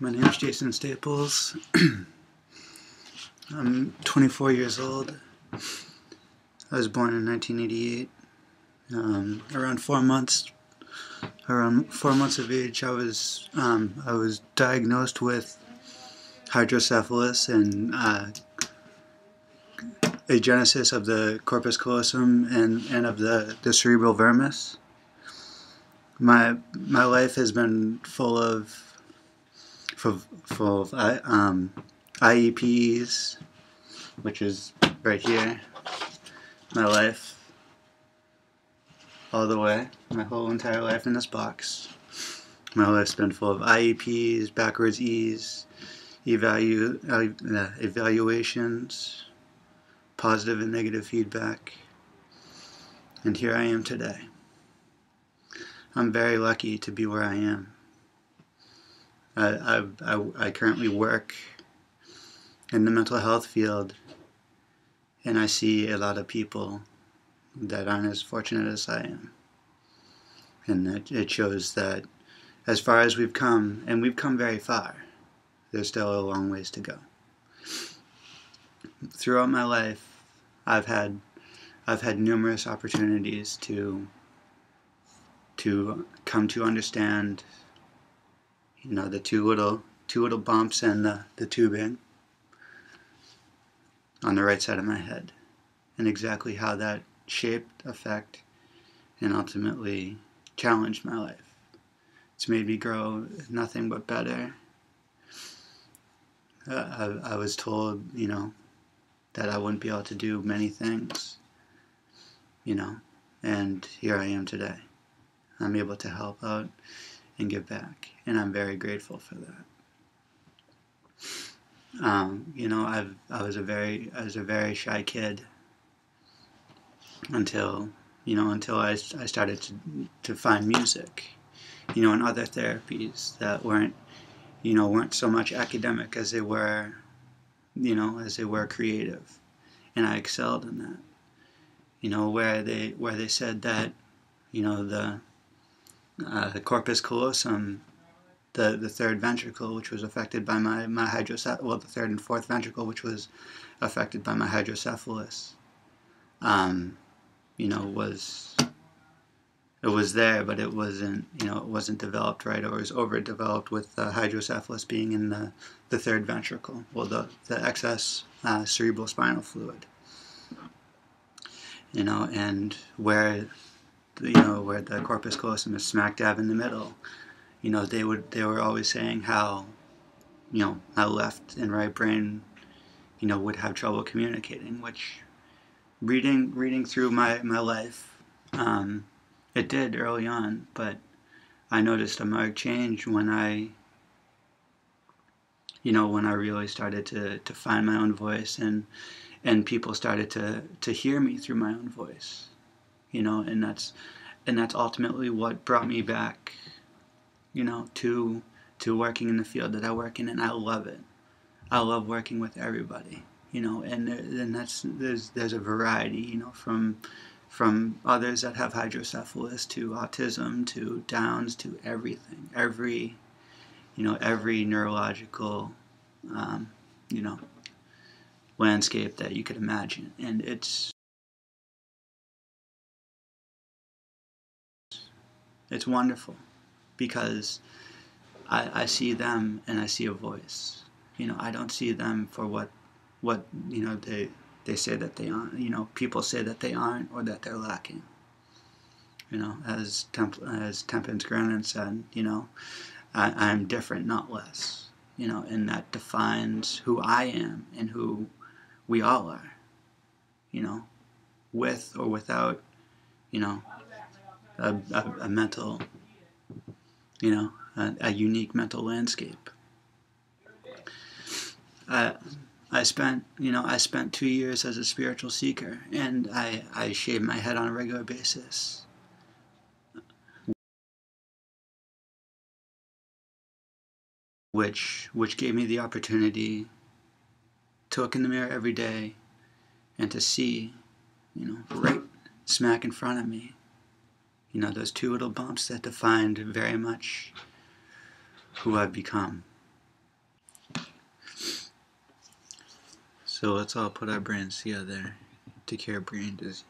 My name is Jason Staples. I'm 24 years old. I was born in 1988. Around 4 months of age, I was diagnosed with hydrocephalus and agenesis of the corpus callosum and of the cerebral vermis. My life has been full of IEPs, which is right here. My life, all the way, my whole entire life in this box. My life's been full of IEPs, backwards E's, evaluations, positive and negative feedback, and here I am today. I'm very lucky to be where I am. I currently work in the mental health field, and I see a lot of people that aren't as fortunate as I am. And it shows that as far as we've come, and we've come very far, there's still a long ways to go. Throughout my life, I've had numerous opportunities to come to understand, the two little bumps and the tubing on the right side of my head, and exactly how that shaped, affected, and ultimately challenged my life. It's made me grow nothing but better. I was told, that I wouldn't be able to do many things, and here I am today. I'm able to help out and give back, and I'm very grateful for that. I was a very shy kid until I started to find music, and other therapies that weren't so much academic as they were, creative, and I excelled in that. Where they said that, the corpus callosum, the third ventricle, which was affected by my hydrocephalus, well, the third and fourth ventricle, which was affected by my hydrocephalus, it was there, but it wasn't developed right, or it was overdeveloped with hydrocephalus being in the third ventricle, well, the excess cerebral spinal fluid, and where the corpus callosum is smack dab in the middle. They were always saying how, my left and right brain, would have trouble communicating, which reading through my life, it did early on, but I noticed a marked change when I really started to find my own voice, and people started to hear me through my own voice, and that's ultimately what brought me back, to working in the field that I work in, and I love it. I love working with everybody, and there's a variety, from others that have hydrocephalus to autism to Downs to everything, every neurological, landscape that you could imagine, and it's wonderful, because I see them and I see a voice. I don't see them for what they say that they aren't. People say that they aren't, or that they're lacking. As Temperance Grennan said, I'm different, not less. And that defines who I am and who we all are. With or without, a mental, a unique mental landscape. I spent 2 years as a spiritual seeker, and I shaved my head on a regular basis, which gave me the opportunity to look in the mirror every day and to see, right smack in front of me, those two little bumps that defined very much who I've become. So let's all put our brains together to cure brain disease.